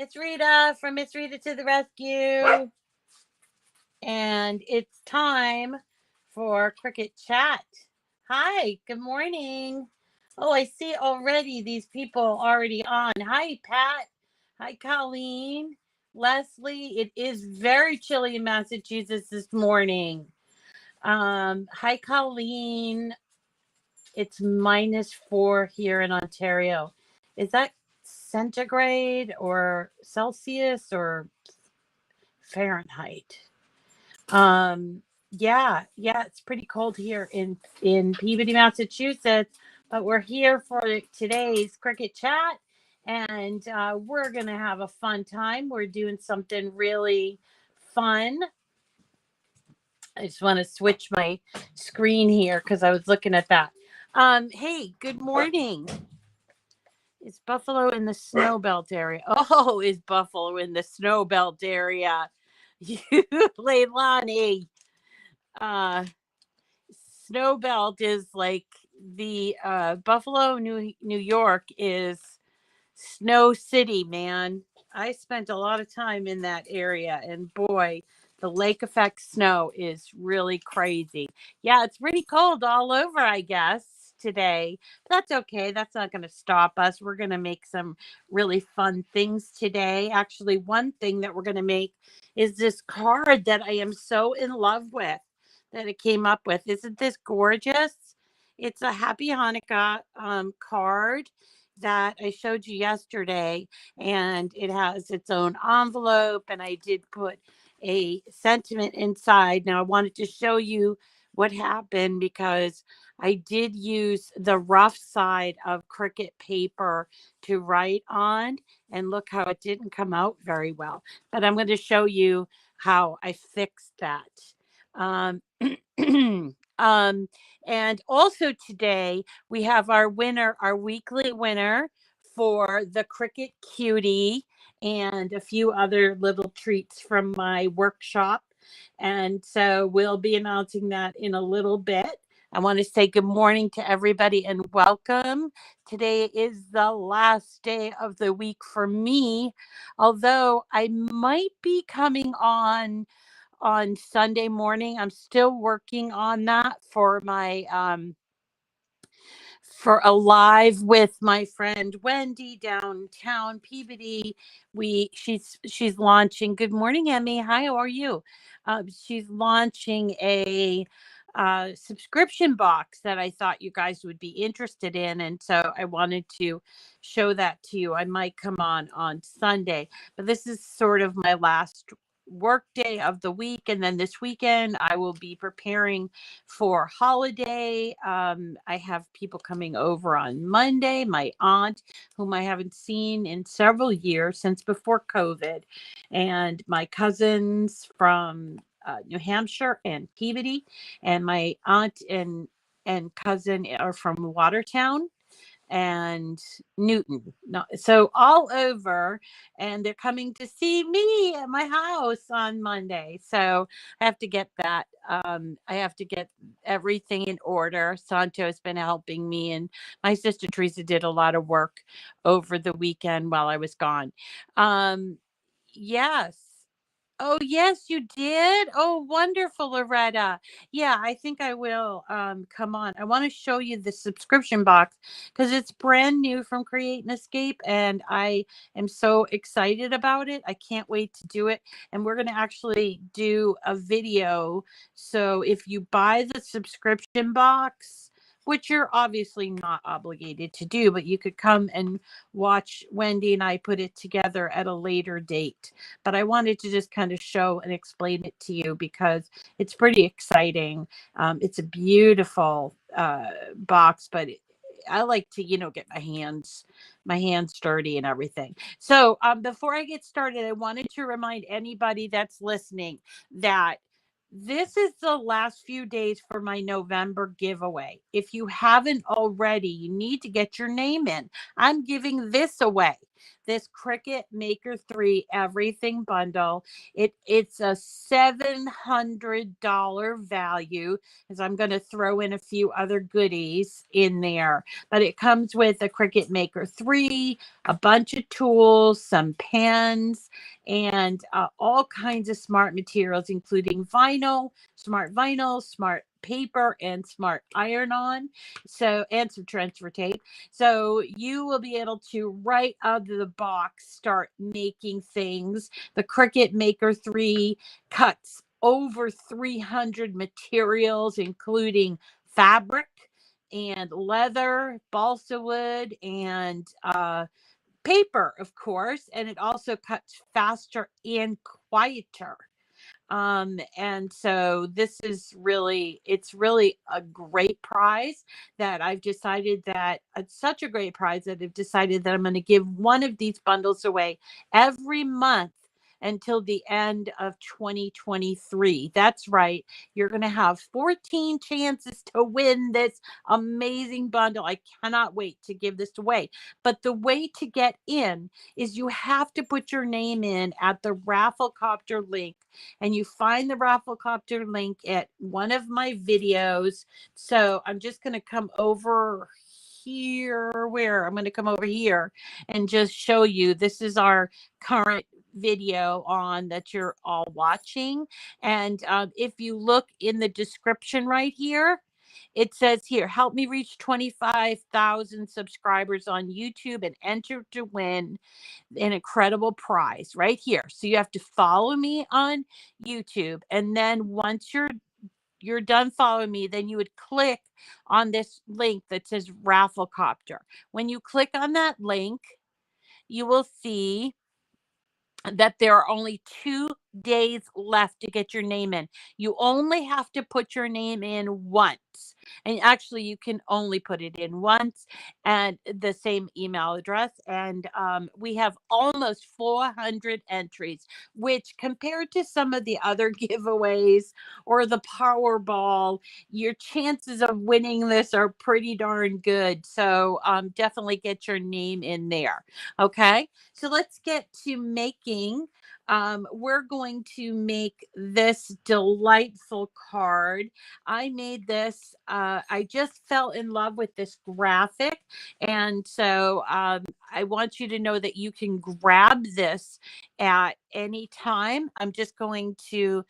It's Rita from Miss Rita to the rescue. And it's time for Cricut Chat. Hi, good morning. Oh, I see already these people already on. Hi, Pat. Hi, Colleen. Leslie, it is very chilly in Massachusetts this morning. Hi, Colleen. It's -4 here in Ontario. Is that centigrade or Celsius or Fahrenheit? Yeah, it's pretty cold here in Peabody, Massachusetts, but we're here for today's Cricut Chat, and we're gonna have a fun time. We're doing something really fun. I just want to switch my screen here because I was looking at that. Hey, good morning. Is Buffalo in the snow belt area? Oh, is Buffalo in the snow belt area? You, Leilani. Uh, Snow belt is like the Buffalo, New York is Snow City, man. I spent a lot of time in that area, and boy, the lake effect snow is really crazy. Yeah, it's pretty cold all over, I guess, today. But that's okay. That's not going to stop us. We're going to make some really fun things today. Actually, one thing that we're going to make is this card that I am so in love with that it came up with. Isn't this gorgeous? It's a Happy Hanukkah card that I showed you yesterday, and it has its own envelope, and I did put a sentiment inside. Now I wanted to show you what happened because I did use the rough side of Cricut paper to write on, and look how it didn't come out very well. But I'm going to show you how I fixed that. Um, um, and also today we have our winner, our weekly winner for the Cricut Cutie and a few other little treats from my workshop. And so we'll be announcing that in a little bit. I want to say good morning to everybody and welcome. Today is the last day of the week for me, although I might be coming on Sunday morning. I'm still working on that for my for a live with my friend Wendy downtown Peabody. She's launching. Good morning, Emmy. Hi, how are you? She's launching a subscription box that I thought you guys would be interested in, and so I wanted to show that to you. I might come on Sunday, but this is sort of my last work day of the week, and then this weekend I will be preparing for holiday. I have people coming over on Monday, my aunt, whom I haven't seen in several years since before COVID, and my cousins from New Hampshire and Peabody, and my aunt and cousin are from Watertown and Newton. No, so all over, and they're coming to see me at my house on Monday. So I have to get that. I have to get everything in order. Santo has been helping me, and my sister Teresa did a lot of work over the weekend while I was gone. Yes. Oh, yes, you did? Oh, wonderful, Loretta. Yeah, I think I will come on. I want to show you the subscription box because it's brand new from Create and Escape, and I am so excited about it. I can't wait to do it. And we're going to actually do a video. So if you buy the subscription box, which you're obviously not obligated to do, but you could come and watch Wendy and I put it together at a later date. But I wanted to just kind of show and explain it to you because it's pretty exciting. It's a beautiful box, but I like to, get my hands dirty and everything. So before I get started, I wanted to remind anybody that's listening that this is the last few days for my November giveaway. If you haven't already, you need to get your name in. I'm giving this away. this Cricut Maker 3 Everything Bundle. It's a $700 value, as I'm going to throw in a few other goodies in there. But it comes with a Cricut Maker 3, a bunch of tools, some pens, and all kinds of smart materials, including smart vinyl, smart paper, and smart iron-on. So, and some transfer tape. So you will be able to, right out of the box, start making things. The Cricut Maker 3 cuts over 300 materials, including fabric and leather, balsa wood, and paper, of course. And it also cuts faster and quieter. And so it's really a great prize that I've decided that it's such a great prize that I've decided that I'm going to give one of these bundles away every month until the end of 2023. That's right. You're going to have 14 chances to win this amazing bundle. I cannot wait to give this away. But the way to get in is you have to put your name in at the Rafflecopter link, and you find the Rafflecopter link at one of my videos. So I'm just going to come over here. I'm going to come over here and just show you. This is our current video on that you're all watching. And if you look in the description right here, it says here, help me reach 25,000 subscribers on YouTube and enter to win an incredible prize right here. So you have to follow me on YouTube. And then once you're done following me, then you would click on this link that says Rafflecopter. When you click on that link, you will see that there are only 2 days left to get your name in. You only have to put your name in once. And actually, you can only put it in once, and the same email address. And we have almost 400 entries, which compared to some of the other giveaways or the Powerball, your chances of winning this are pretty darn good. So definitely get your name in there. Okay. So let's get to making. We're going to make this delightful card. I made this. I just fell in love with this graphic. And so I want you to know that you can grab this at any time. I'm just going to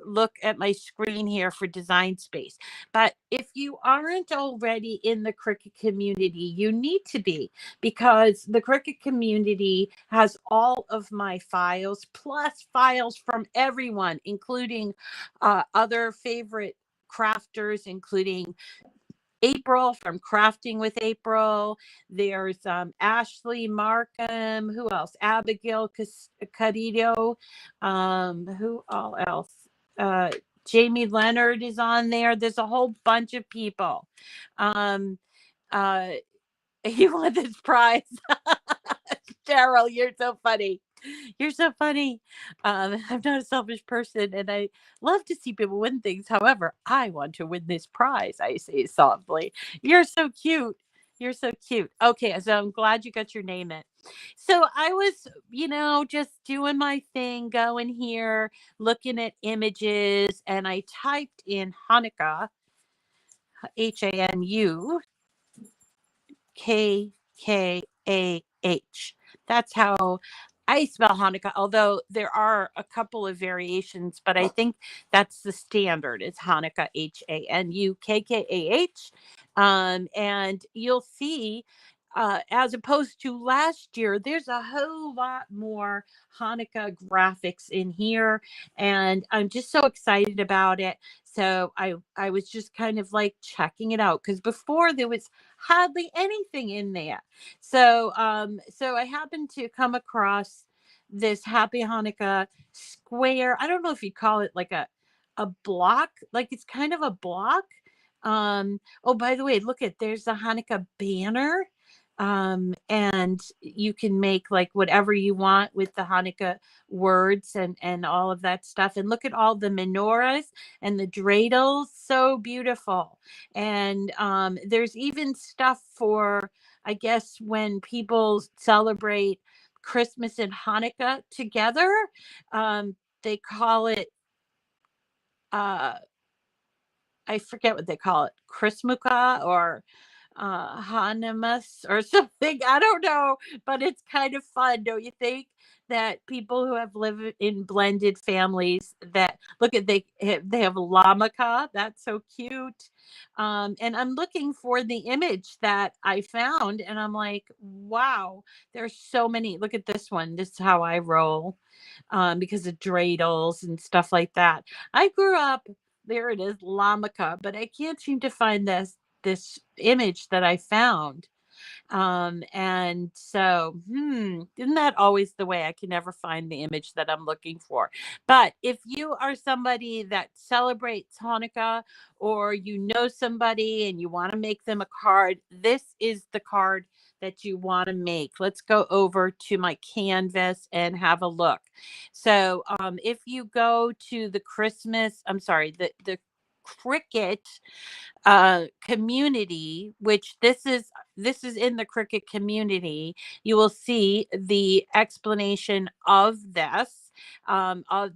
look at my screen here for Design Space. But if you aren't already in the Cricut community, you need to be, because the Cricut community has all of my files, plus files from everyone, including other favorite crafters, including April from Crafting with April. There's Ashley Markham. Who else? Abigail Cadillo. Who all else? Jamie Leonard is on there. There's a whole bunch of people. Um, you want this prize? Cheryl, you're so funny. You're so funny. I'm not a selfish person, and I love to see people win things. However, I want to win this prize, I say softly. You're so cute. You're so cute. Okay, so I'm glad you got your name in. So I was, just doing my thing, going here, looking at images, and I typed in Hanukkah, Hanukkah. That's how I spell Hanukkah, although there are a couple of variations, but I think that's the standard. It's Hanukkah, Hanukkah. And you'll see, as opposed to last year, there's a whole lot more Hanukkah graphics in here, and I'm just so excited about it. So I was just kind of like checking it out, because before there was hardly anything in there. So so I happened to come across this Happy Hanukkah square. I don't know if you call it like a block, like it's kind of a block. Oh, by the way, look at, there's the Hanukkah banner. And you can make like whatever you want with the Hanukkah words and all of that stuff. And look at all the menorahs and the dreidels, so beautiful. And there's even stuff for I guess when people celebrate Christmas and Hanukkah together, um, they call it, uh, I forget what they call it, Chrismukkah or Hanumas or something. I don't know, but it's kind of fun, don't you think? That people who have lived in blended families that look at they have lamaka. That's so cute. And I'm looking for the image that I found, and I'm like, wow, there's so many. Look at this one. This is how I roll, because of dreidels and stuff like that. I grew up, there it is, lamaka, but I can't seem to find this image that I found. And so, isn't that always the way? I can never find the image that I'm looking for. But if you are somebody that celebrates Hanukkah, or you know somebody and you want to make them a card, this is the card that you want to make. Let's go over to my canvas and have a look. So, if you go to the the Cricut community, which this is in the Cricut community, you will see the explanation of this.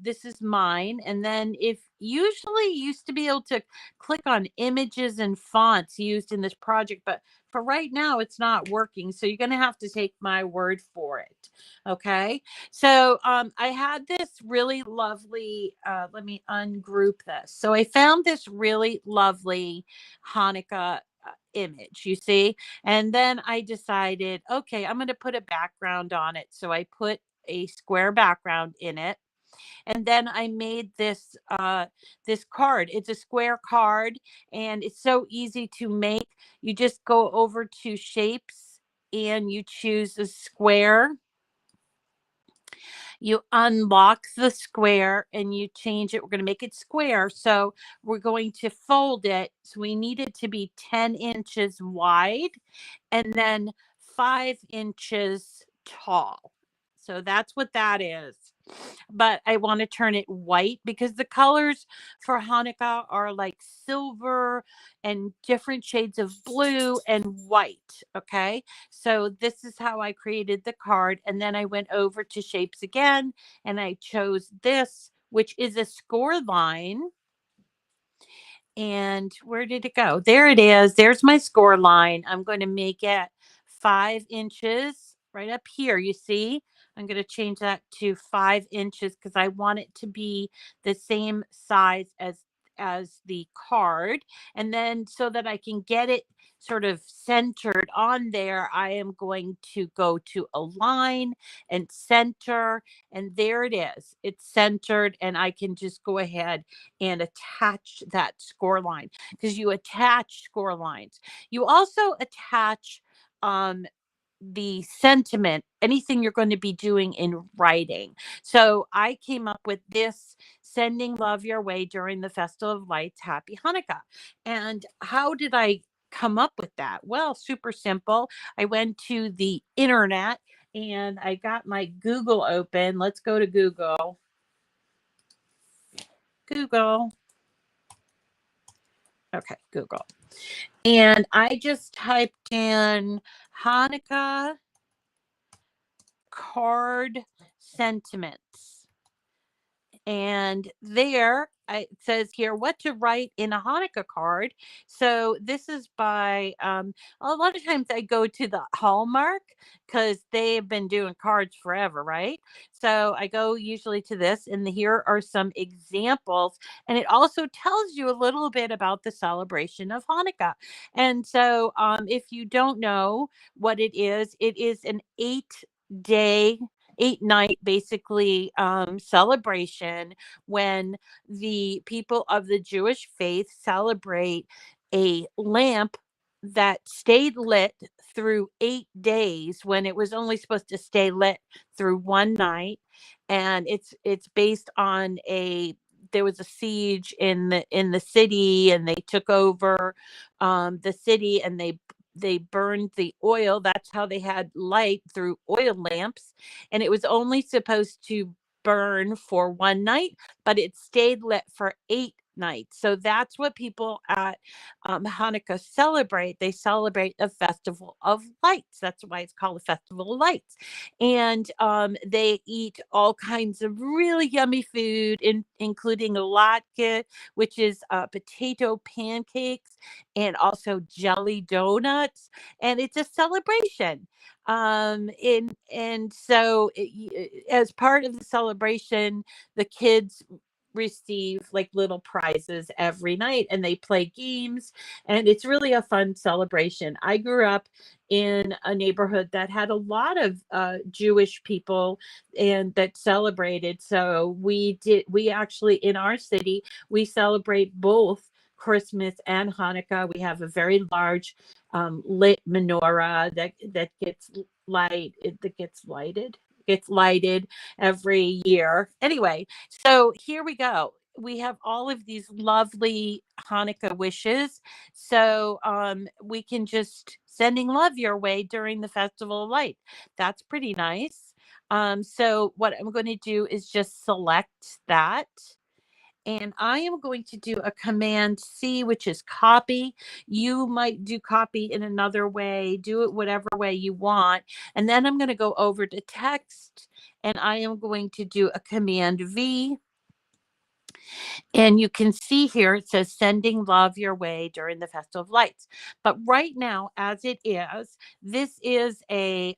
This is mine, and then if usually used to be able to click on images and fonts used in this project, but for right now it's not working, so you're going to have to take my word for it. Okay, so I had this really lovely, let me ungroup this. So I found this really lovely Hanukkah image, you see, and then I decided, okay, I'm going to put a background on it. So I put a square background in it, and then I made this card. It's a square card, and it's so easy to make. You just go over to shapes and you choose a square. You unlock the square and you change it. We're going to make it square. So we're going to fold it. So we need it to be 10 inches wide and then 5 inches tall. So that's what that is. But I want to turn it white because the colors for Hanukkah are like silver and different shades of blue and white. Okay. So this is how I created the card. And then I went over to shapes again and I chose this, which is a score line. And where did it go? There it is. There's my score line. I'm going to make it 5 inches right up here. You see, I'm going to change that to 5 inches because I want it to be the same size as the card. And then so that I can get it sort of centered on there, I am going to go to align and center. And there it is. It's centered, and I can just go ahead and attach that score line because you attach score lines. You also attach the sentiment, anything you're going to be doing in writing. So I came up with this: sending love your way during the Festival of Lights. Happy Hanukkah. And how did I come up with that? Well, super simple. I went to the internet and I got my Google open. Let's go to Google. Google. Okay, Google. And I just typed in Hanukkah card sentiments. And there it says here what to write in a Hanukkah card. So this is by, a lot of times I go to the Hallmark because they've been doing cards forever, right? So I go usually to this, and here are some examples. And it also tells you a little bit about the celebration of Hanukkah. And so if you don't know what it is an 8-day 8-night basically celebration when the people of the Jewish faith celebrate a lamp that stayed lit through 8 days when it was only supposed to stay lit through one night. And it's based on a there was a siege in the city, and they took over the city, and they burned the oil. That's how they had light, through oil lamps. And it was only supposed to burn for one night, but it stayed lit for night. So that's what people at Hanukkah celebrate. They celebrate a festival of lights. That's why it's called a festival of lights. And they eat all kinds of really yummy food, including latke, which is potato pancakes, and also jelly donuts. And it's a celebration. And so as part of the celebration, the kids receive like little prizes every night, and they play games, and it's really a fun celebration. I grew up in a neighborhood that had a lot of Jewish people and that celebrated. So we actually in our city, we celebrate both Christmas and Hanukkah. We have a very large lit menorah that gets lighted every year. Anyway, so here we go. We have all of these lovely Hanukkah wishes. So we can just sending love your way during the Festival of Light. That's pretty nice. So what I'm going to do is just select that. And I am going to do a Command C, which is copy. You might do copy in another way, do it whatever way you want. And then I'm going to go over to text, and I am going to do a Command V. And you can see here it says sending love your way during the Festival of Lights. But right now, as it is, this is a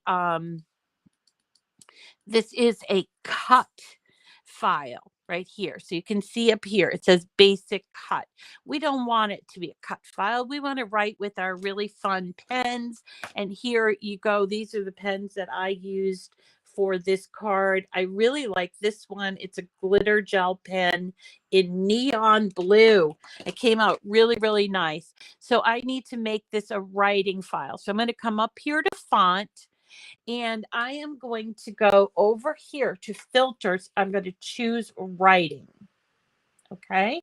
cut file right here. So you can see up here, it says basic cut. We don't want it to be a cut file. We want to write with our really fun pens. And here you go. These are the pens that I used for this card. I really like this one. It's a glitter gel pen in neon blue. It came out really, really nice. So I need to make this a writing file. So I'm going to come up here to font, and I am going to go over here to filters. I'm going to choose writing. Okay.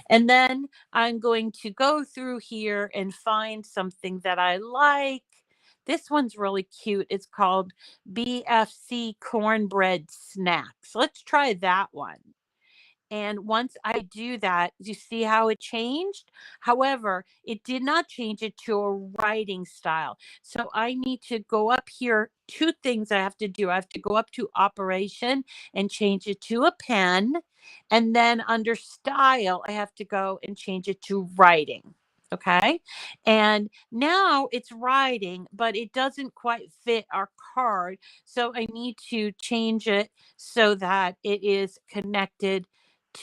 And then I'm going to go through here and find something that I like. This one's really cute. It's called BFC Cornbread Snacks. Let's try that one. And once I do that, you see how it changed? However, it did not change it to a writing style. So I need to go up here. Two things I have to do. I have to go up to operation and change it to a pen. And then under style, I have to go and change it to writing. Okay. And now it's writing, but it doesn't quite fit our card. So I need to change it so that it is connected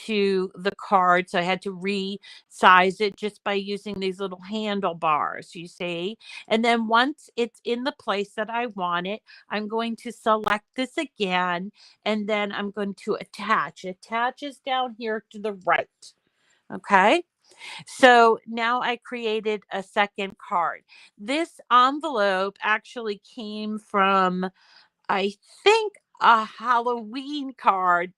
to the card. So I had to resize it just by using these little handlebars, you see. And then once it's in the place that I want it, I'm going to select this again, and then I'm going to attach. Attach is down here to the right. Okay. So now I created a second card. This envelope actually came from, I think, a Halloween card,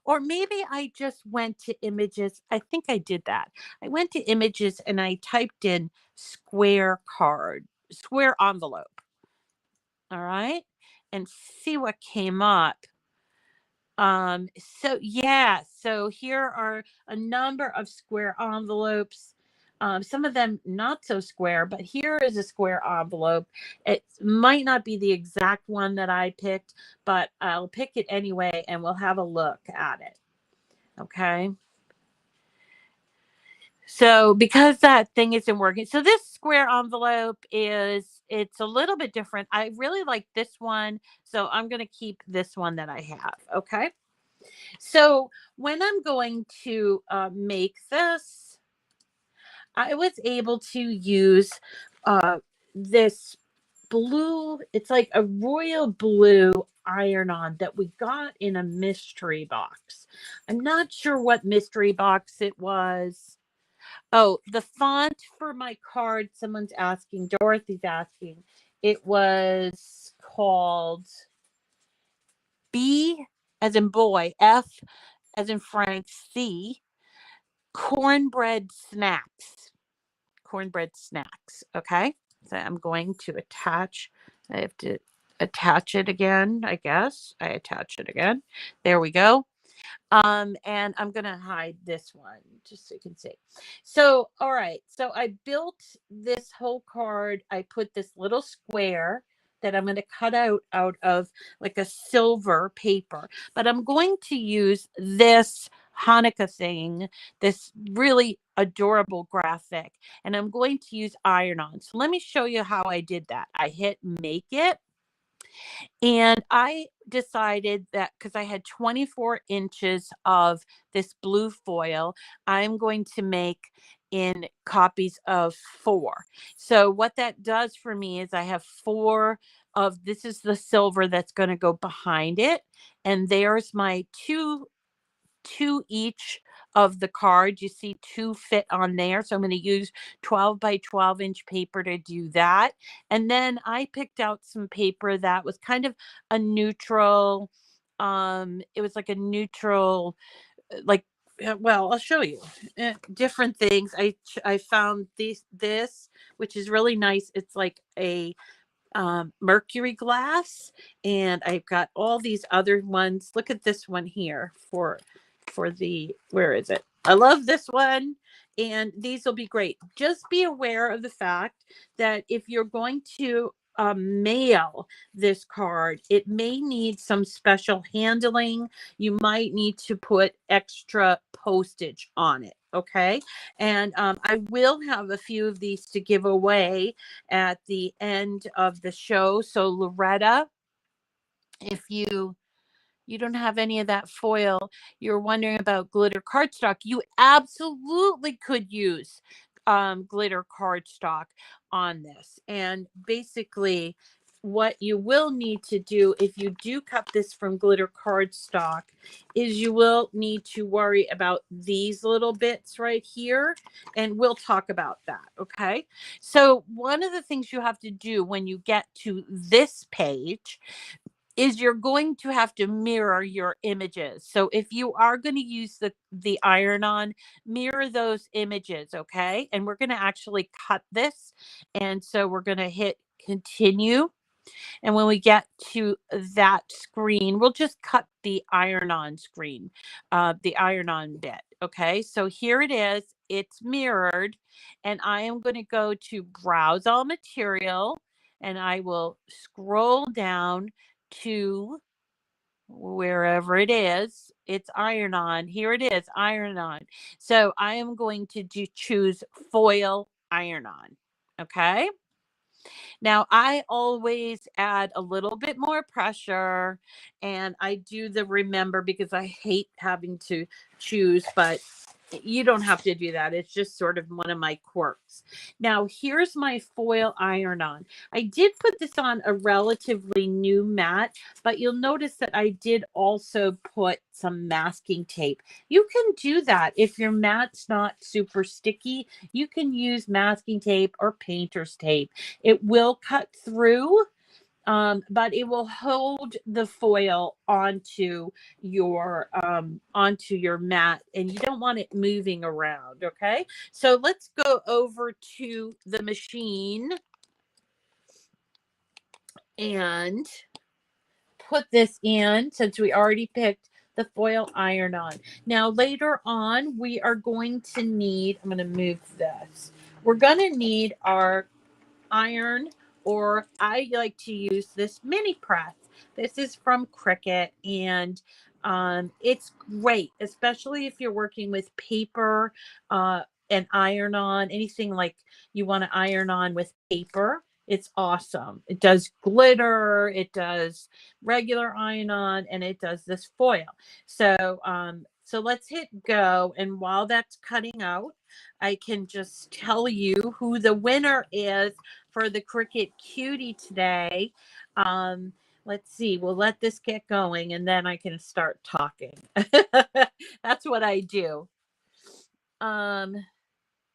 or maybe I just went to images. I think I did that. I went to images and I typed in square card, square envelope. All right. And see what came up. So yeah, so here are a number of square envelopes. Some of them not so square, but here is a square envelope. It might not be the exact one that I picked, but I'll pick it anyway and we'll have a look at it. Okay. So because that thing isn't working, so this square envelope it's a little bit different. I really like this one, so I'm going to keep this one that I have. Okay. So when I'm going to make this, I was able to use this blue, it's like a royal blue iron-on that we got in a mystery box. I'm not sure what mystery box it was. Oh, the font for my card, someone's asking, Dorothy's asking, it was called B as in boy, F as in Frank, C, cornbread snacks. Cornbread snacks. Okay. So I'm going to attach. I have to attach it again, I guess. I attach it again. There we go. And I'm going to hide this one just so you can see. So, all right. So I built this whole card. I put this little square that I'm going to cut out of like a silver paper, but I'm going to use this Hanukkah thing, this really adorable graphic, and I'm going to use iron on. So let me show you how I did that. I hit make it. And I decided that because I had 24 inches of this blue foil, I'm going to make in copies of 4. So what that does for me is I have 4 of this is the silver that's going to go behind it. And there's my two each of the cards. You see 2 fit on there. So I'm going to use 12 by 12 inch paper to do that. And then I picked out some paper that was kind of a neutral. It was like a neutral, like, well, I'll show you different things. I found this, which is really nice. It's like a mercury glass, and I've got all these other ones. Look at this one here for the, where is it? I love this one, and these will be great. Just be aware of the fact that if you're going to mail this card, it may need some special handling. You might need to put extra postage on it. Okay. And I will have a few of these to give away at the end of the show. So Loretta, if you don't have any of that foil, you're wondering about glitter cardstock, you absolutely could use glitter cardstock on this. And basically, what you will need to do if you do cut this from glitter cardstock is you will need to worry about these little bits right here. And we'll talk about that. Okay. So one of the things you have to do when you get to this page is you're going to have to mirror your images. So if you are going to use the iron-on, mirror those images, okay? And we're going to actually cut this. And so we're going to hit continue. And when we get to that screen, we'll just cut the iron-on screen, the iron-on bit, okay? So here it is. It's mirrored. And I am going to go to browse all material, and I will scroll down to wherever it is. It's iron on. Here it is, iron on. So I am going to choose foil iron on. Okay. Now I always add a little bit more pressure, and I do the remember because I hate having to choose, but you don't have to do that. It's just sort of one of my quirks. Now, here's my foil iron on. I did put this on a relatively new mat, but you'll notice that I did also put some masking tape. You can do that if your mat's not super sticky. You can use masking tape or painter's tape. It will cut through, but it will hold the foil onto your mat, and you don't want it moving around. Okay, so let's go over to the machine and put this in, since we already picked the foil iron on. Now later on we are going to need, I'm going to move this, we're going to need our iron, or I like to use this mini press. This is from Cricut, and it's great, especially if you're working with paper and iron on, anything like you want to iron on with paper. It's awesome. It does glitter, it does regular iron on, and it does this foil. So let's hit go, and while that's cutting out, I can just tell you who the winner is for the Cricut Cutie today. Let's see. We'll let this get going, and then I can start talking. That's what I do.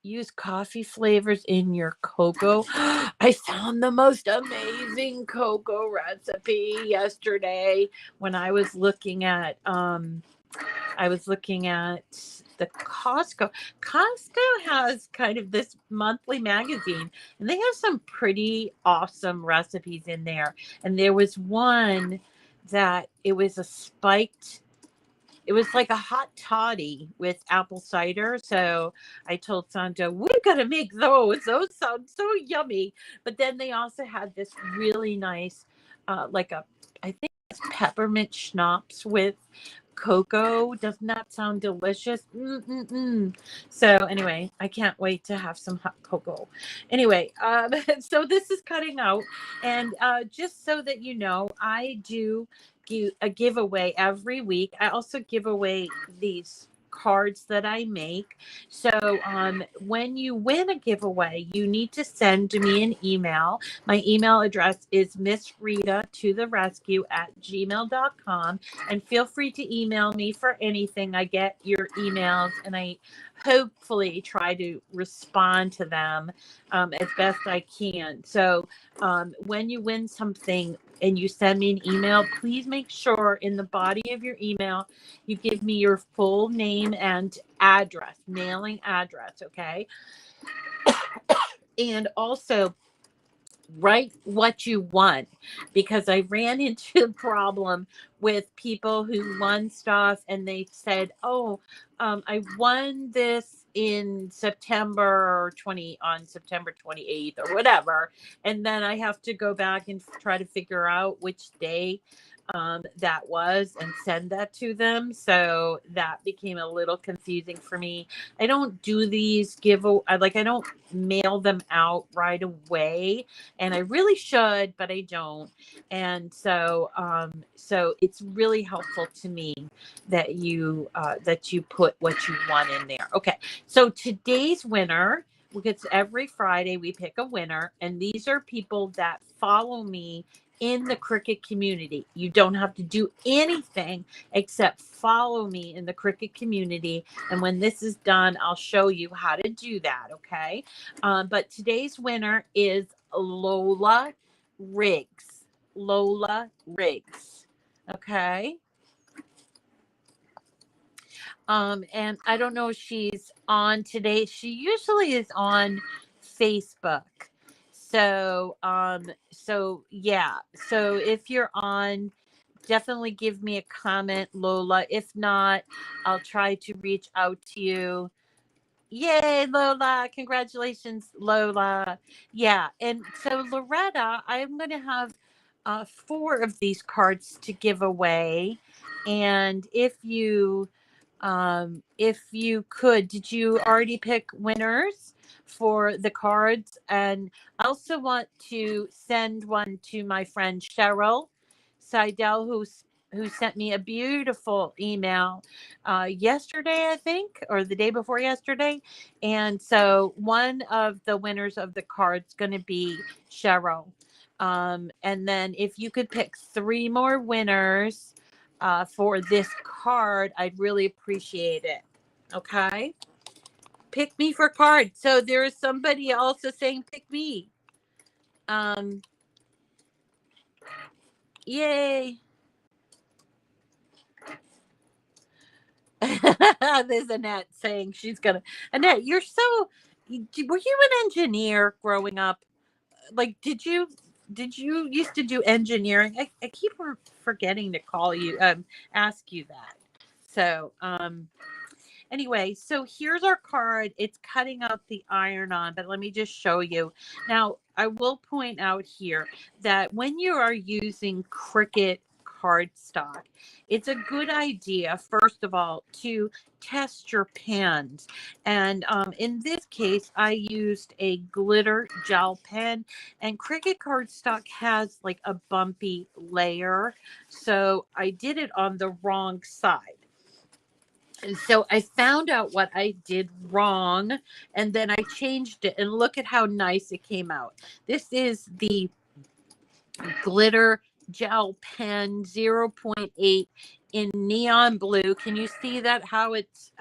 Use coffee flavors in your cocoa. I found the most amazing cocoa recipe yesterday when I was looking at the Costco. Costco has kind of this monthly magazine, and they have some pretty awesome recipes in there. And there was one that it was a spiked it was like a hot toddy with apple cider. So I told Sandra, we got to make those. Those sound so yummy. But then they also had this really nice, I think it's peppermint schnapps with cocoa. Doesn't that sound delicious? Mm-mm-mm. So anyway, I can't wait to have some hot cocoa. Anyway, so this is cutting out. And just so that you know, I do a giveaway every week. I also give away these cards that I make. So when you win a giveaway, you need to send me an email. My email address is Miss Rita to the rescue @gmail.com. And feel free to email me for anything. I get your emails and I hopefully try to respond to them as best I can. So when you win something and you send me an email, please make sure in the body of your email you give me your full name and address, mailing address, okay? And also write what you won, because I ran into a problem with people who won stuff and they said, oh, I won this in September 28th or whatever, and then I have to go back and try to figure out which day that was and send that to them. So that became a little confusing for me. I don't do these I don't mail them out right away, and I really should, but I don't. And so so it's really helpful to me that you put what you want in there. Okay, so today's winner, because every Friday we pick a winner, and these are people that follow me in the Cricut community. You don't have to do anything except follow me in the Cricut community. And when this is done, I'll show you how to do that. Okay. But today's winner is Lola Riggs. Lola Riggs. Okay. And I don't know if she's on today. She usually is on Facebook. So, so yeah. So if you're on, definitely give me a comment, Lola. If not, I'll try to reach out to you. Yay, Lola. Congratulations, Lola. Yeah. And so Loretta, I'm going to have 4 of these cards to give away. And if you could, did you already pick winners for the cards? And I also want to send one to my friend Cheryl Seidel, who sent me a beautiful email yesterday, I think, or the day before yesterday. And so one of the winners of the cards going to be Cheryl. And then if you could pick 3 more winners for this card, I'd really appreciate it. Okay. Pick me for card. So there is somebody also saying pick me. Yay. There's Annette saying she's gonna. Annette, you're so. Were you an engineer growing up? Like, did you used to do engineering? I keep forgetting to call you, ask you that. So, anyway, so here's our card. It's cutting out the iron-on, but let me just show you. Now, I will point out here that when you are using Cricut cardstock, it's a good idea, first of all, to test your pens. And in this case, I used a glitter gel pen, and Cricut cardstock has like a bumpy layer. So I did it on the wrong side. And so I found out what I did wrong, and then I changed it, and look at how nice it came out. This is the glitter gel pen 0.8 in neon blue. Can you see that, how it's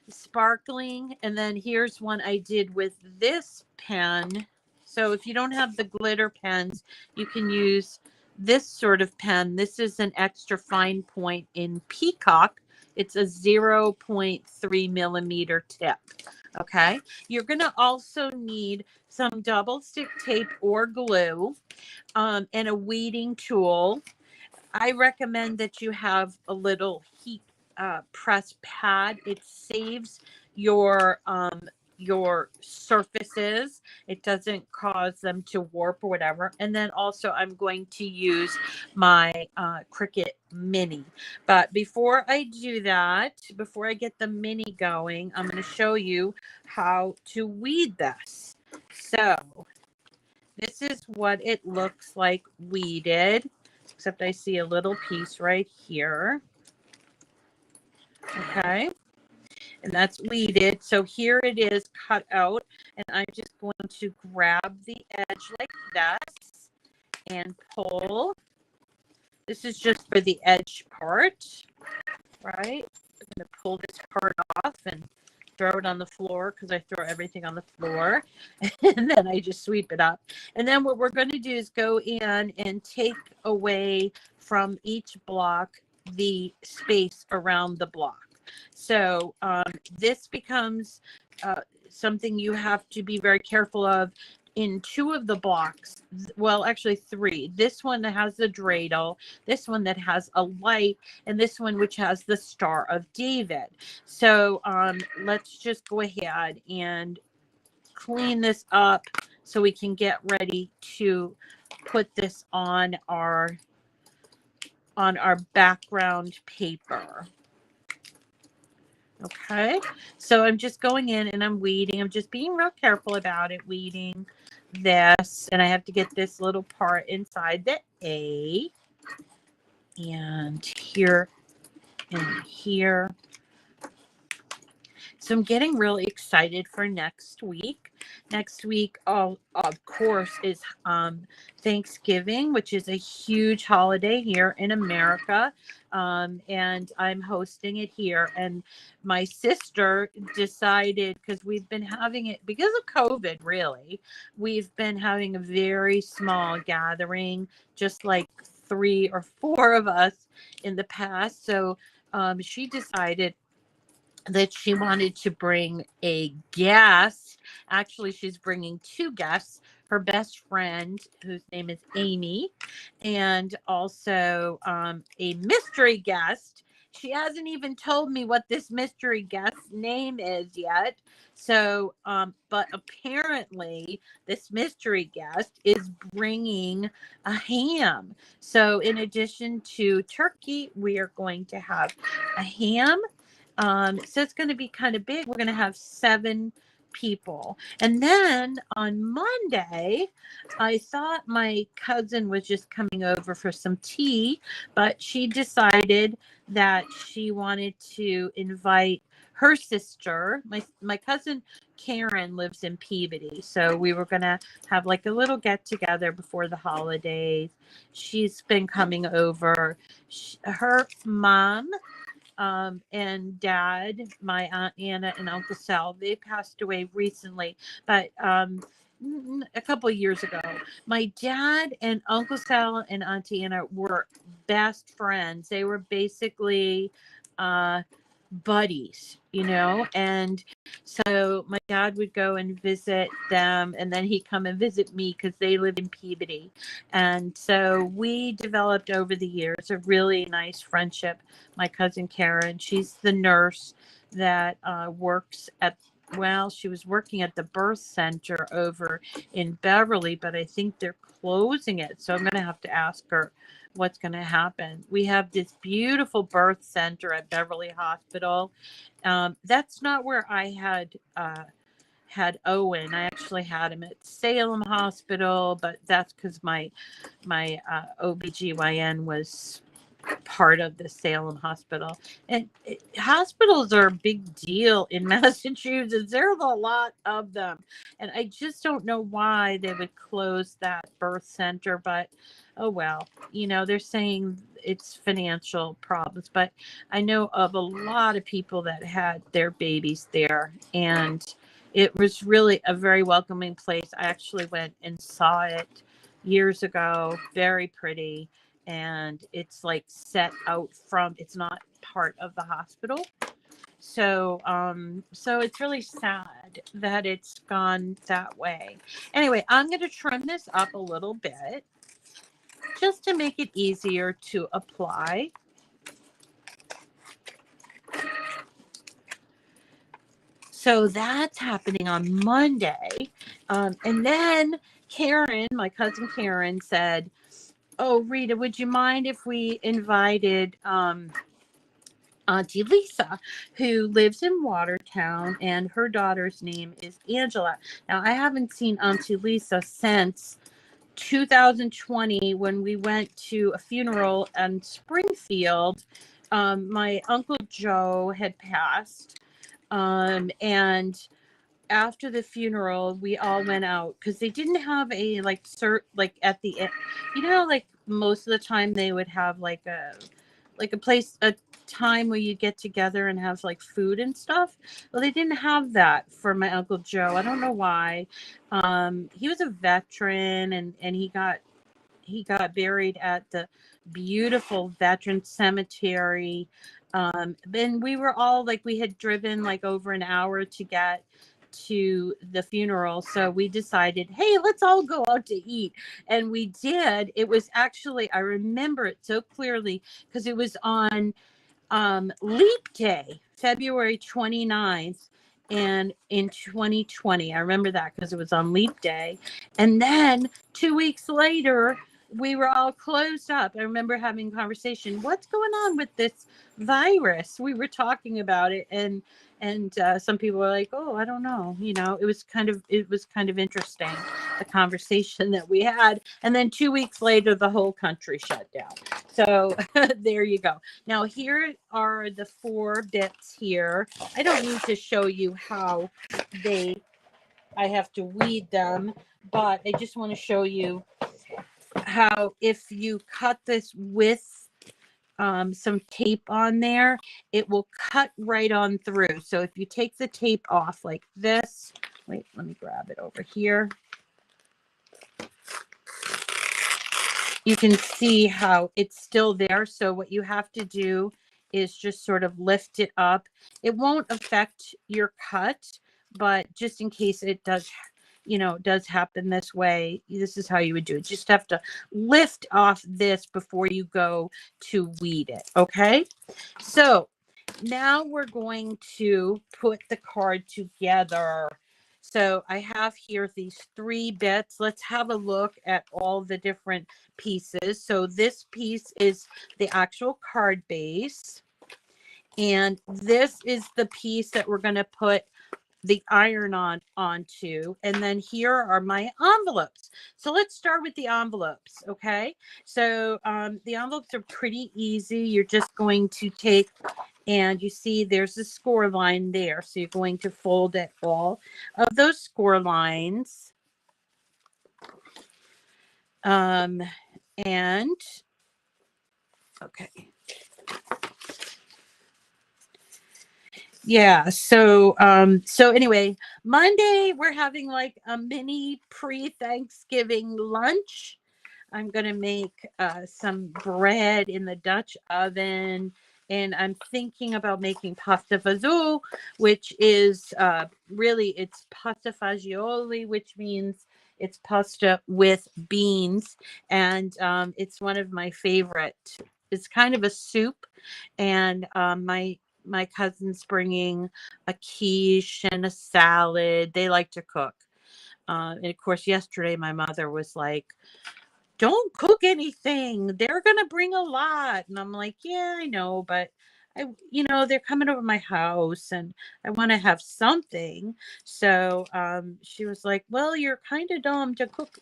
sparkling? And then here's one I did with this pen. So if you don't have the glitter pens, you can use this sort of pen. This is an extra fine point in Peacock. It's a 0.3 millimeter tip. Okay. You're going to also need some double stick tape or glue, and a weeding tool. I recommend that you have a little heat press pad. It saves your surfaces. It doesn't cause them to warp or whatever. And then also I'm going to use my Cricut Mini. But before I do that, before I get the Mini going, I'm going to show you how to weed this. So this is what it looks like weeded, except I see a little piece right here. Okay. And that's weeded. So here it is cut out. And I'm just going to grab the edge like this and pull. This is just for the edge part, right? I'm going to pull this part off and throw it on the floor because I throw everything on the floor. And then I just sweep it up. And then what we're going to do is go in and take away from each block the space around the block. So this becomes something you have to be very careful of in two of the blocks. Well, actually three. This one that has the dreidel, this one that has a light, and this one which has the Star of David. So let's just go ahead and clean this up so we can get ready to put this on our background paper. Okay, so I'm just going in and I'm weeding. I'm just being real careful about it, weeding this. And I have to get this little part inside the A. And here and here. So I'm getting really excited for next week. Next week, of course, is Thanksgiving, which is a huge holiday here in America. And I'm hosting it here. And my sister decided, because we've been having it, because of COVID, really, we've been having a very small gathering, just like 3 or 4 of us in the past. So she decided that she wanted to bring a guest. Actually, she's bringing 2 guests, her best friend, whose name is Amy, and also a mystery guest. She hasn't even told me what this mystery guest's name is yet. So, but apparently this mystery guest is bringing a ham. So in addition to turkey, we are going to have a ham. So it's going to be kind of big. We're going to have 7 people. And then on Monday, I thought my cousin was just coming over for some tea, but she decided that she wanted to invite her sister. My cousin Karen lives in Peabody. So we were going to have like a little get together before the holidays. She's been coming over. Her mom and dad, my Aunt Anna and Uncle Sal, they passed away recently, but a couple of years ago. My dad and Uncle Sal and Auntie Anna were best friends. They were basically buddies, and so my dad would go and visit them, and then he'd come and visit me because they live in Peabody. And so we developed over the years a really nice friendship. My cousin Karen, she's the nurse that works at, well, she was working at the birth center over in Beverly, but I think they're closing it. So I'm going to have to ask her what's going to happen. We have this beautiful birth center at Beverly Hospital. That's not where I had Owen. I actually had him at Salem Hospital, but that's because my OBGYN was part of the Salem Hospital. And hospitals are a big deal in Massachusetts. There's a lot of them. And I just don't know why they would close that birth center, but oh well. They're saying it's financial problems, but I know of a lot of people that had their babies there, and it was really a very welcoming place. I actually went and saw it years ago. Very pretty. And it's like set out from, it's not part of the hospital. So, so it's really sad that it's gone that way. Anyway, I'm going to trim this up a little bit. just to make it easier to apply. So that's happening on Monday. And then Karen, my cousin Karen, said, "Oh, Rita, would you mind if we invited Auntie Lisa, who lives in Watertown, and her daughter's name is Angela." Now, I haven't seen Auntie Lisa since 2020 when we went to a funeral in Springfield. My Uncle Joe had passed. And after the funeral, we all went out because they didn't have a like at the end, like most of the time they would have like a place, a time where you get together and have like food and stuff. Well, they didn't have that for my Uncle Joe. I don't know why. He was a veteran, and he got buried at the beautiful veteran cemetery. And we were all like, we had driven like over an hour to get to the funeral. So we decided, hey, let's all go out to eat. And we did. It was actually, I remember it so clearly because it was on Leap Day, February 29th. And in 2020, I remember that because it was on Leap Day. And then 2 weeks later, we were all closed up. I remember having a conversation. What's going on with this virus? We were talking about it, and some people were like, "Oh, I don't know." It was kind of interesting, the conversation that we had. And then 2 weeks later, the whole country shut down. So there you go. Now here are the 4 bits here. I don't need to show you how I have to weed them, but I just want to show you how if you cut this with some tape on there, it will cut right on through. So if you take the tape off like this, wait, let me grab it over here. You can see how it's still there. So what you have to do is just sort of lift it up. It won't affect your cut, but just in case it does happen this way, this is how you would do it. Just have to lift off this before you go to weed it. Okay. So now we're going to put the card together. So I have here these 3 bits. Let's have a look at all the different pieces. So this piece is the actual card base. And this is the piece that we're going to put the iron onto. And then here are my envelopes. So let's start with the envelopes. Okay. So the envelopes are pretty easy. You're just going to take, and you see there's a score line there. So you're going to fold at all of those score lines. And okay. Yeah. So anyway, Monday we're having like a mini pre-Thanksgiving lunch. I'm going to make some bread in the Dutch oven, and I'm thinking about making pasta fazool, which is really, it's pasta fagioli, which means it's pasta with beans. And it's one of my favorite. It's kind of a soup. And my cousin's bringing a quiche and a salad. They like to cook. And of course, yesterday my mother was like, "Don't cook anything. They're going to bring a lot." And I'm like, "Yeah, I know, but they're coming over my house and I want to have something." So she was like, "Well, you're kind of dumb to cook."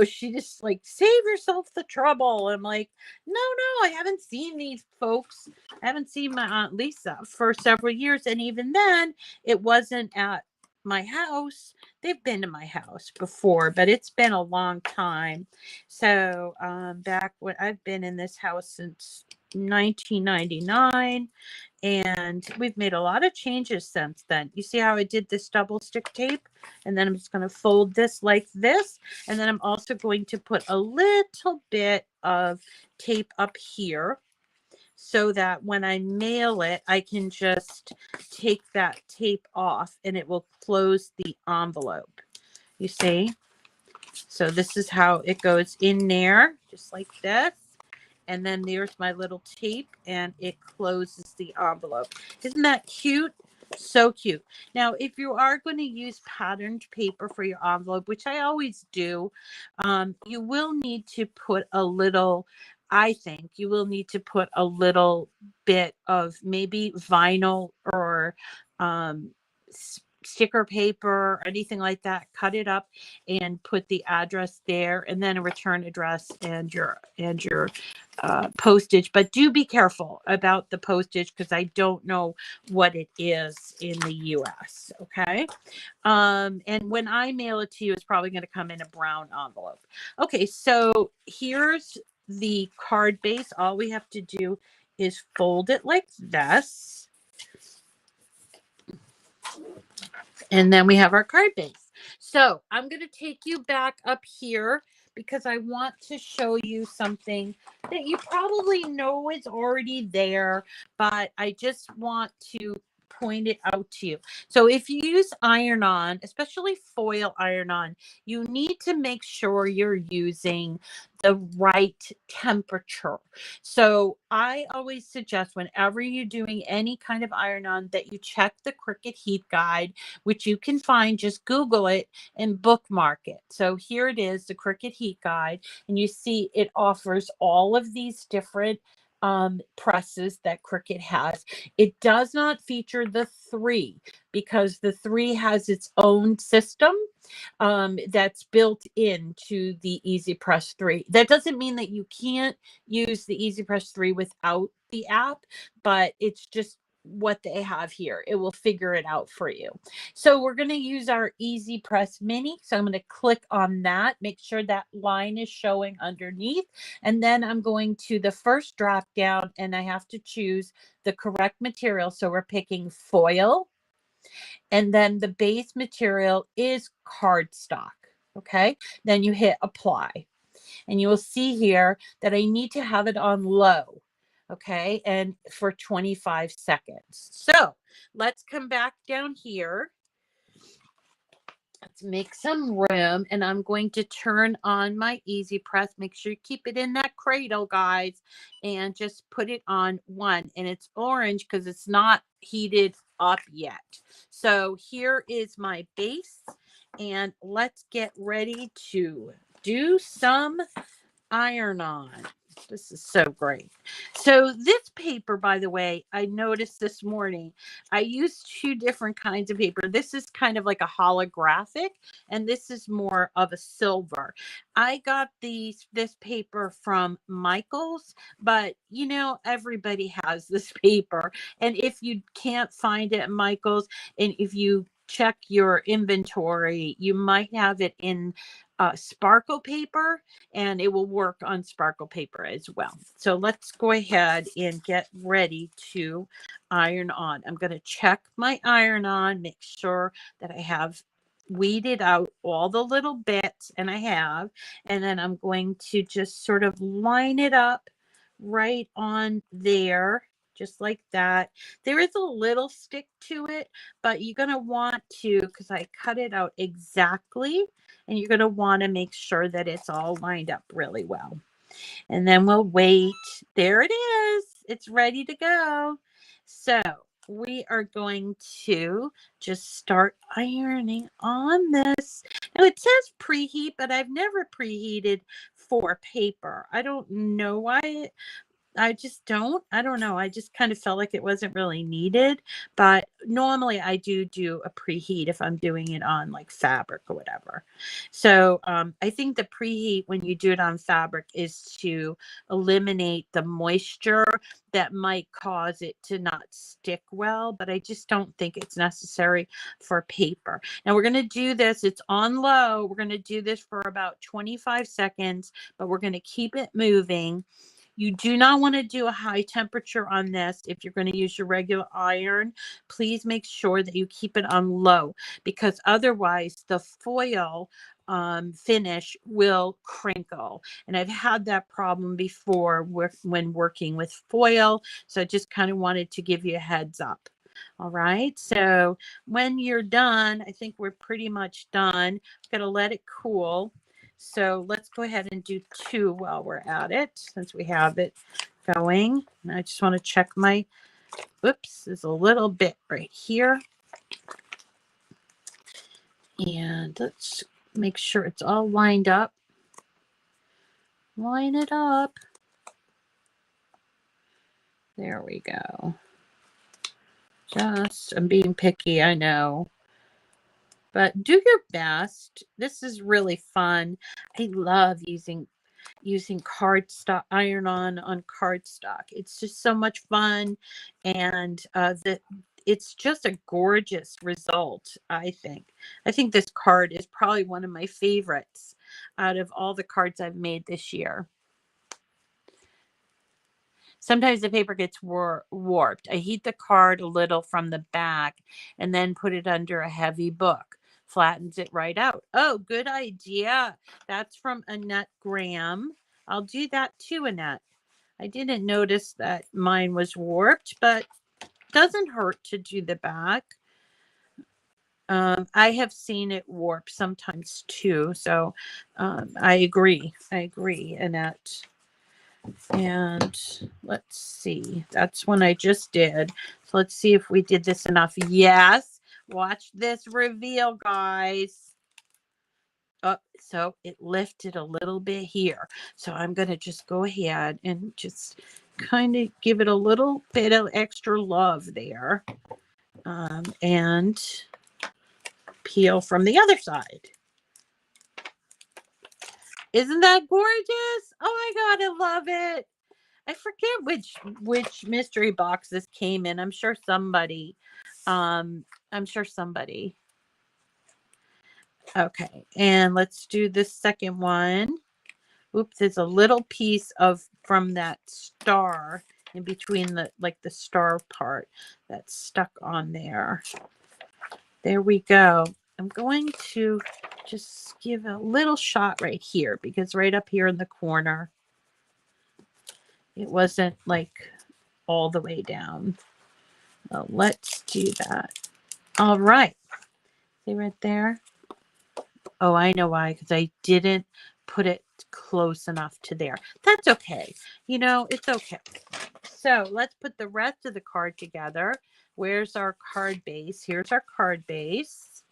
She just like, "Save yourself the trouble." I'm like, no, I haven't seen these folks. I haven't seen my Aunt Lisa for several years. And even then, it wasn't at my house. They've been to my house before, but it's been a long time. So back when I've been in this house since 1999, and we've made a lot of changes since then. You see how I did this double stick tape? And then I'm just going to fold this like this. And then I'm also going to put a little bit of tape up here, so that when I mail it, I can just take that tape off and it will close the envelope. You see? So this is how it goes in there, just like this. And then there's my little tape, and it closes the envelope. Isn't that cute? So cute. Now, if you are going to use patterned paper for your envelope, which I always do, you will need to put a little, I think you will need to put a little bit of maybe vinyl or um, sticker paper or anything like that. Cut it up and put the address there, and then a return address and your postage. But do be careful about the postage, because I don't know what it is in the US. Okay. And when I mail it to you, it's probably going to come in a brown envelope. Okay, so here's the card base. All we have to do is fold it like this. And then we have our card base. So I'm going to take you back up here because I want to show you something that you probably know is already there, but I just want to point it out to you. So if you use iron-on, especially foil iron-on, you need to make sure you're using the right temperature. So I always suggest whenever you're doing any kind of iron-on that you check the Cricut heat guide, which you can find. Just Google it and bookmark it. So here it is, the Cricut heat guide, and you see it offers all of these different presses that Cricut has. It does not feature the 3 because the 3 has its own system that's built into the EasyPress 3. That doesn't mean that you can't use the EasyPress 3 without the app, but it's just what they have here. It will figure it out for you. So we're going to use our EasyPress Mini. So I'm going to click on that, make sure that line is showing underneath. And then I'm going to the first drop down, and I have to choose the correct material. So we're picking foil. And then the base material is cardstock. Okay. Then you hit apply. And you will see here that I need to have it on low. Okay. And for 25 seconds. So let's come back down here. Let's make some room, and I'm going to turn on my EasyPress. Make sure you keep it in that cradle, guys, and just put it on 1. And it's orange because it's not heated up yet. So here is my base, and let's get ready to do some iron-on. This is so great. So this paper, by the way, I noticed this morning, I used 2 different kinds of paper. This is kind of like a holographic, and this is more of a silver. I got this paper from Michael's, but you know, everybody has this paper. And if you can't find it at Michael's, and if you check your inventory, you might have it in sparkle paper, and it will work on sparkle paper as well. So let's go ahead and get ready to iron on. I'm going to check my iron on, make sure that I have weeded out all the little bits, and I have, and then I'm going to just sort of line it up right on there, just like that. There is a little stick to it, but you're going to want to, because I cut it out exactly, and you're going to want to make sure that it's all lined up really well. And then we'll wait. There it is. It's ready to go. So we are going to just start ironing on this. Now it says preheat, but I've never preheated for paper. I don't know why. I don't know. I just kind of felt like it wasn't really needed, but normally I do a preheat if I'm doing it on like fabric or whatever. So I think the preheat when you do it on fabric is to eliminate the moisture that might cause it to not stick well, but I just don't think it's necessary for paper. Now we're going to do this. It's on low. We're going to do this for about 25 seconds, but we're going to keep it moving. You do not want to do a high temperature on this. If you're going to use your regular iron, please make sure that you keep it on low, because otherwise the foil finish will crinkle. And I've had that problem before when working with foil. So I just kind of wanted to give you a heads up. All right. So when you're done, I think we're pretty much done. I'm going to let it cool. So let's go ahead and do 2 while we're at it, since we have it going. And I just want to check my, oops, there's a little bit right here. And let's make sure it's all lined up. Line it up. There we go. I'm being picky, I know. But do your best. This is really fun. I love using cardstock, iron-on cardstock. It's just so much fun, and it's just a gorgeous result, I think. I think this card is probably one of my favorites out of all the cards I've made this year. Sometimes the paper gets warped. I heat the card a little from the back and then put it under a heavy book. Flattens it right out. Oh, good idea. That's from Annette Graham. I'll do that too, Annette. I didn't notice that mine was warped, but doesn't hurt to do the back. I have seen it warp sometimes too. So I agree. Annette. And let's see. That's one I just did. So let's see if we did this enough. Yes. Watch this reveal, guys. Oh, so it lifted a little bit here. So I'm going to just go ahead and just kind of give it a little bit of extra love there. And peel from the other side. Isn't that gorgeous? Oh my God, I love it. I forget which mystery box this came in. I'm sure somebody. Okay, and let's do this second one. Oops, there's a little piece from that star in between the star part that's stuck on there. There we go. I'm going to just give a little shot right here, because right up here in the corner, it wasn't like all the way down. Well, let's do that. All right. See right there? Oh, I know why, because I didn't put it close enough to there. That's okay. It's okay. So let's put the rest of the card together. Where's our card base? Here's our card base.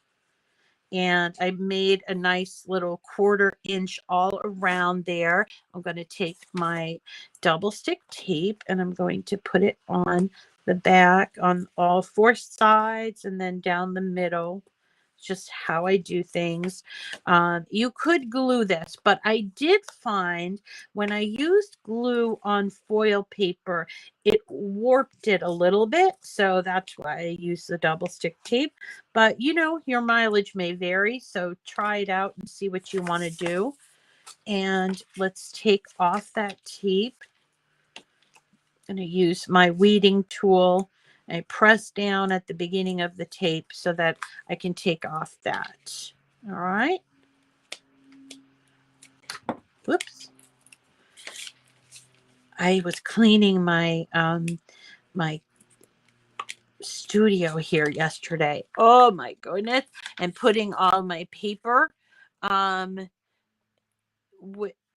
And I made a nice little 1/4 inch all around there. I'm going to take my double stick tape and I'm going to put it on the back on all 4 sides and then down the middle. Just how I do things. You could glue this, but I did find when I used glue on foil paper, it warped it a little bit. So that's why I use the double stick tape. But your mileage may vary. So try it out and see what you want to do. And let's take off that tape. I'm going to use my weeding tool. I press down at the beginning of the tape so that I can take off that. All right. Whoops. I was cleaning my my studio here yesterday. Oh my goodness. And putting all my paper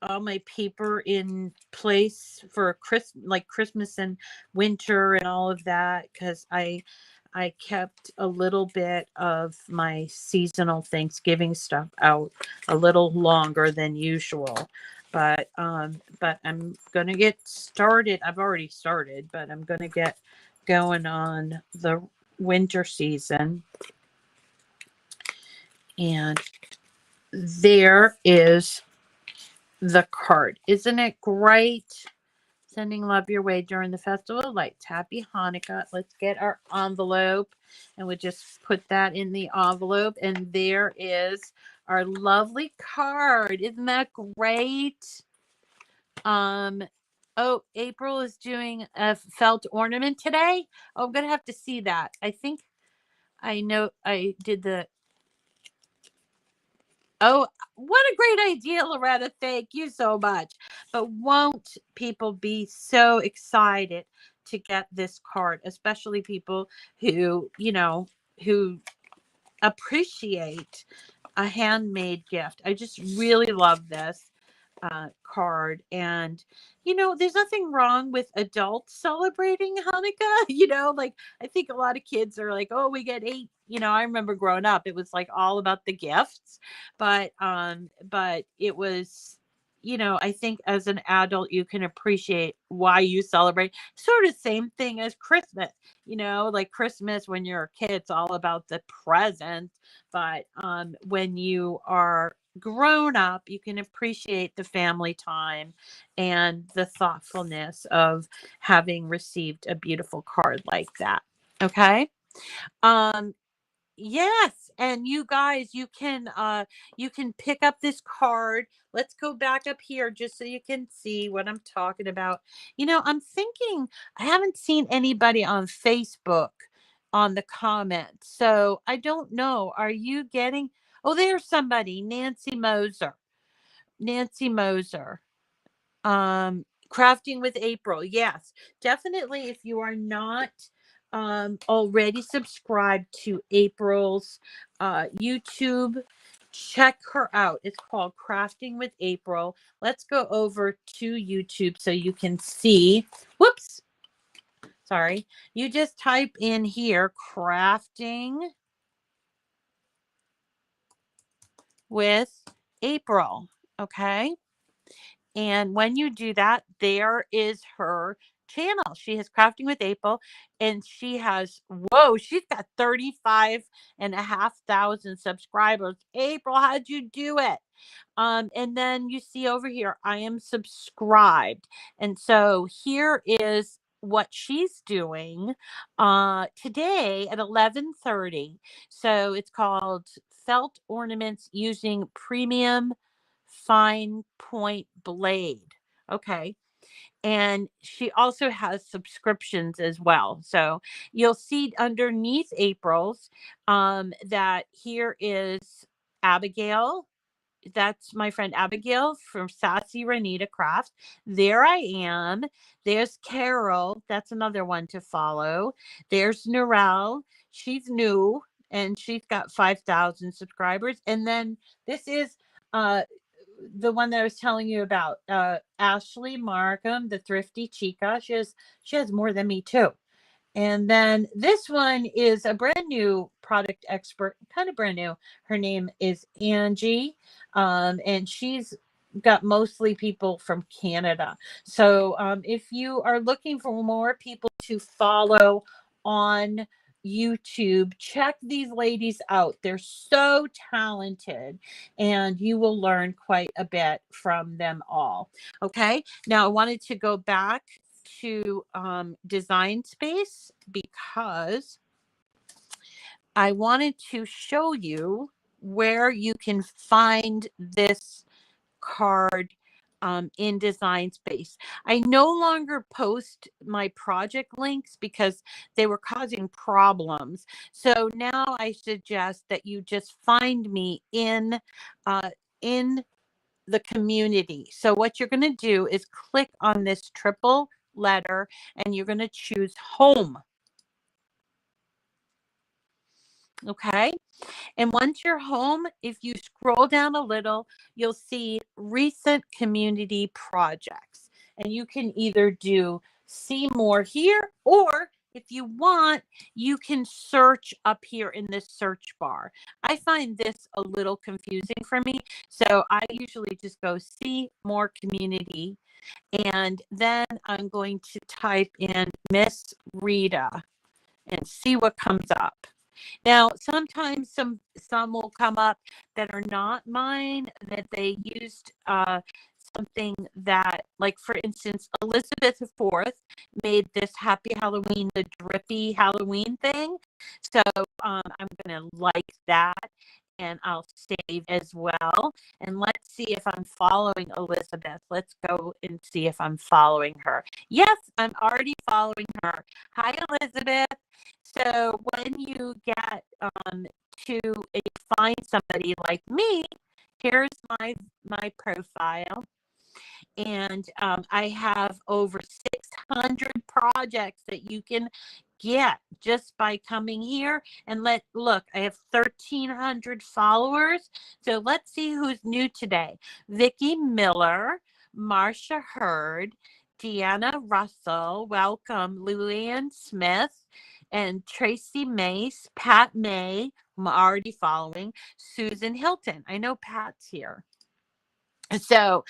all my paper in place for Christmas and winter and all of that, because I kept a little bit of my seasonal Thanksgiving stuff out a little longer than usual. But I'm gonna get started. I've already started, but I'm gonna get going on the winter season. And there is the card. Isn't it great? Sending love your way during the Festival of Lights. Happy Hanukkah. Let's get our envelope, and we just put that in the envelope, and there is our lovely card. Isn't that great? Oh, April is doing a felt ornament today. Oh, I'm gonna have to see that. I think I know I did the. Oh, what a great idea, Loretta. Thank you so much. But won't people be so excited to get this card, especially people who appreciate a handmade gift. I just really love this card. And, you know, there's nothing wrong with adults celebrating Hanukkah. You know, like I think a lot of kids are like, oh, we get 8. You know, I remember growing up, it was like all about the gifts, but it was, you know, I think as an adult, you can appreciate why you celebrate. Sort of same thing as Christmas, you know, like Christmas when you're a kid, it's all about the present. But when you are grown up, you can appreciate the family time and the thoughtfulness of having received a beautiful card like that. Okay. Um, yes, and you guys, you can pick up this card. Let's go back up here just so you can see what I'm talking about. You know, I'm thinking I haven't seen anybody on Facebook on the comments. So I don't know. Are you getting Oh, there's somebody, Nancy Moser. Nancy Moser. Crafting with April. Yes, definitely. If you are not already subscribed to April's YouTube, check her out. It's called Crafting with April. Let's go over to YouTube so you can see. Whoops. Sorry. You just type in here Crafting with April. Okay. And when you do that, there is her channel. She has Crafting with April, and she has, whoa, she's got 35,500 subscribers. April, how'd you do it? And then you see over here, I am subscribed. And so here is what she's doing today at 11:30. So it's called Felt Ornaments Using Premium Fine Point Blade. Okay. And she also has subscriptions as well. So you'll see underneath April's that here is Abigail. That's my friend Abigail from Sassy Renita Craft. There I am. There's Carol. That's another one to follow. There's Narelle. She's new and she's got 5,000 subscribers. And then this is uh the one that I was telling you about, Ashley Markham, the Thrifty Chica. She has more than me too. And then this one is a brand new product expert, kind of brand new. Her name is Angie, and she's got mostly people from Canada. So if you are looking for more people to follow on YouTube, check these ladies out. They're so talented, and you will learn quite a bit from them all. Okay, now I wanted to go back to Design Space because I wanted to show you where you can find this card in Design Space. I no longer post my project links because they were causing problems. So now I suggest that you just find me in the community. So what you're going to do is click on this triple letter and you're going to choose home. Okay. And once you're home, if you scroll down a little, you'll see recent community projects. And you can either do see more here, or if you want, you can search up here in this search bar. I find this a little confusing for me. So I usually just go see more community. And then I'm going to type in Miss Rita and see what comes up. Now, sometimes some will come up that are not mine, that they used something that, like for instance, Elizabeth IV made this Happy Halloween, the drippy Halloween thing. So I'm going to like that and I'll save as well. And let's see if I'm following Elizabeth. Let's go and see if I'm following her. Yes, I'm already following her. Hi, Elizabeth. So when you get to find somebody like me, here's my profile. And I have over 600 projects that you can get just by coming here. And look, I have 1,300 followers. So let's see who's new today. Vicki Miller, Marsha Hurd, Deanna Russell, welcome. Luann Smith and Tracy Mace, Pat May, I'm already following, Susan Hilton. I know Pat's here. So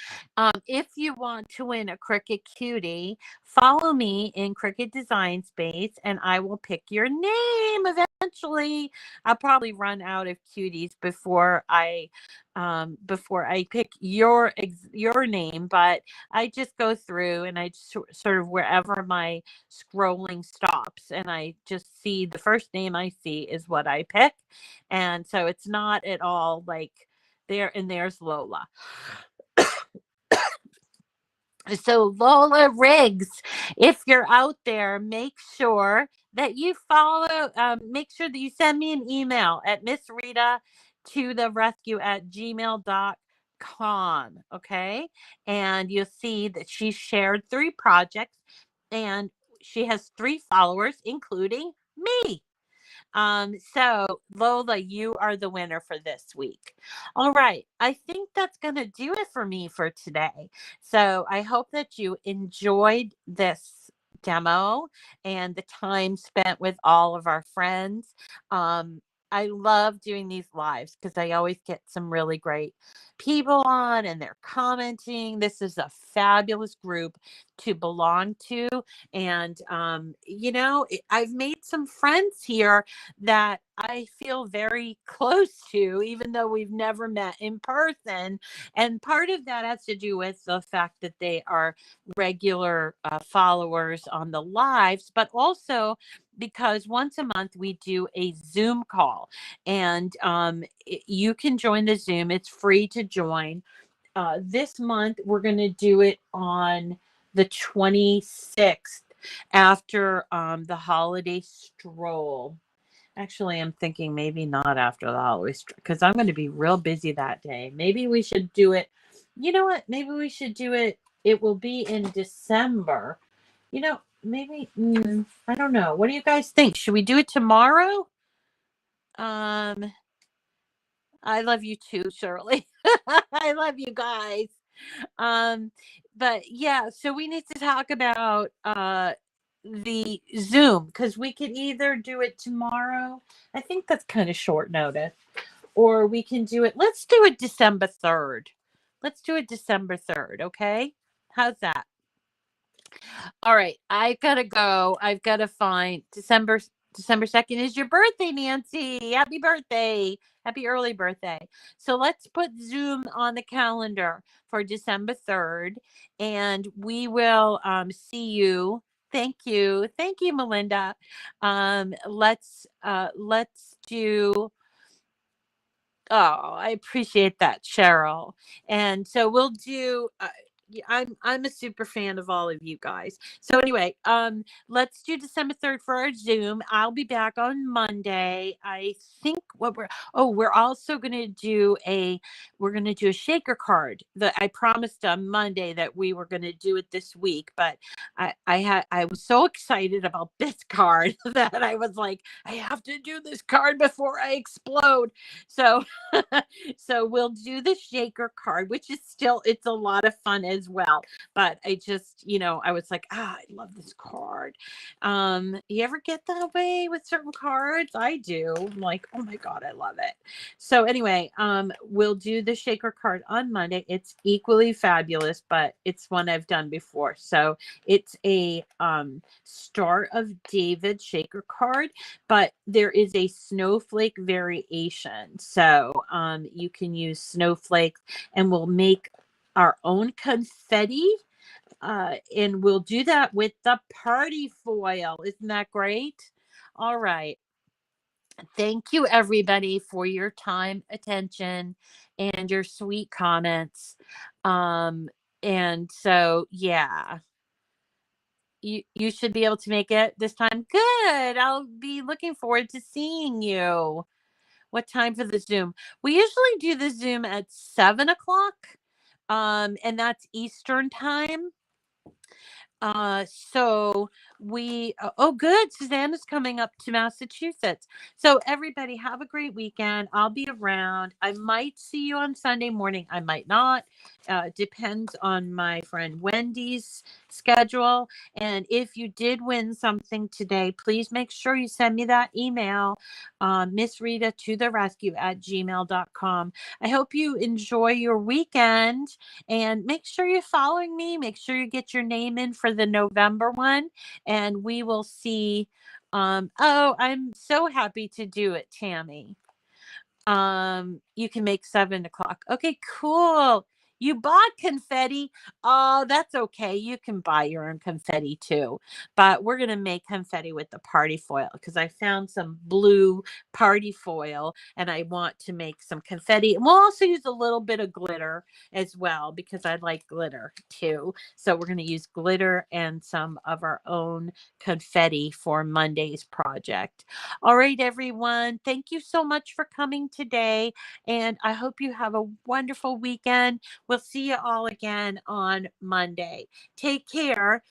if you want to win a Cricut Cutie, follow me in Cricut Design Space and I will pick your name eventually. I'll probably run out of cuties before I pick your name, but I just go through and I sort of wherever my scrolling stops and I just see the first name I see is what I pick. And so it's not at all like there's Lola. So Lola Riggs, if you're out there, make sure that you follow, make sure that you send me an email at Miss Rita to the rescue at gmail.com. Okay. And you'll see that she shared 3 projects and she has 3 followers, including me. So Lola, you are the winner for this week. All right. I think that's going to do it for me for today. So I hope that you enjoyed this demo and the time spent with all of our friends. I love doing these lives because I always get some really great people on and they're commenting. This is a fabulous group to belong to. And, I've made some friends here that I feel very close to, even though we've never met in person. And part of that has to do with the fact that they are regular followers on the lives, but also because once a month we do a Zoom call and you can join the Zoom. It's free to join. This month we're going to do it on the 26th after the holiday stroll. Actually, I'm thinking maybe not after the holiday stroll because I'm going to be real busy that day. Maybe we should do it. You know what? Maybe we should do it. It will be in December. Maybe I don't know. What do you guys think? Should we do it tomorrow? I love you too, Shirley. I love you guys. But yeah, so we need to talk about the Zoom because we could either do it tomorrow. I think that's kind of short notice. Or we can do it. Let's do it December 3rd. Let's do it December 3rd, okay? How's that? All right, I gotta go. I've got to find December 2nd is your birthday, Nancy. Happy birthday. Happy early birthday. So let's put Zoom on the calendar for December 3rd and we will see you. Thank you. Thank you, Melinda. Let's do I appreciate that, Cheryl. And so we'll do I'm a super fan of all of you guys. So anyway, let's do December 3rd for our Zoom. I'll be back on Monday. I think we're also gonna do a shaker card that I promised on Monday that we were gonna do it this week, but I was so excited about this card that I was like, I have to do this card before I explode. So so we'll do the shaker card, which is it's a lot of fun as well. But I just, I was like, I love this card. You ever get that way with certain cards? I do. I'm like, oh my God, I love it. So anyway, we'll do the shaker card on Monday. It's equally fabulous, but it's one I've done before. So it's a Star of David shaker card, but there is a snowflake variation. So you can use snowflakes and we'll make our own confetti. And we'll do that with the party foil. Isn't that great? All right. Thank you, everybody, for your time, attention, and your sweet comments. And so, yeah, you should be able to make it this time. Good. I'll be looking forward to seeing you. What time for the Zoom? We usually do the Zoom at 7 o'clock. And that's Eastern time. So oh, good. Susanna's coming up to Massachusetts. So everybody have a great weekend. I'll be around. I might see you on Sunday morning. I might not. Depends on my friend Wendy's schedule. And if you did win something today, please make sure you send me that email, Miss Rita to the rescue at gmail.com. I hope you enjoy your weekend. And make sure you're following me. Make sure you get your name in for the November one. And we will see. Oh, I'm so happy to do it, Tammy. You can make 7 o'clock. Okay, cool. You bought confetti. Oh, that's okay. You can buy your own confetti too. But we're going to make confetti with the party foil because I found some blue party foil and I want to make some confetti. And we'll also use a little bit of glitter as well because I like glitter too. So we're going to use glitter and some of our own confetti for Monday's project. All right, everyone. Thank you so much for coming today. And I hope you have a wonderful weekend. We'll see you all again on Monday. Take care.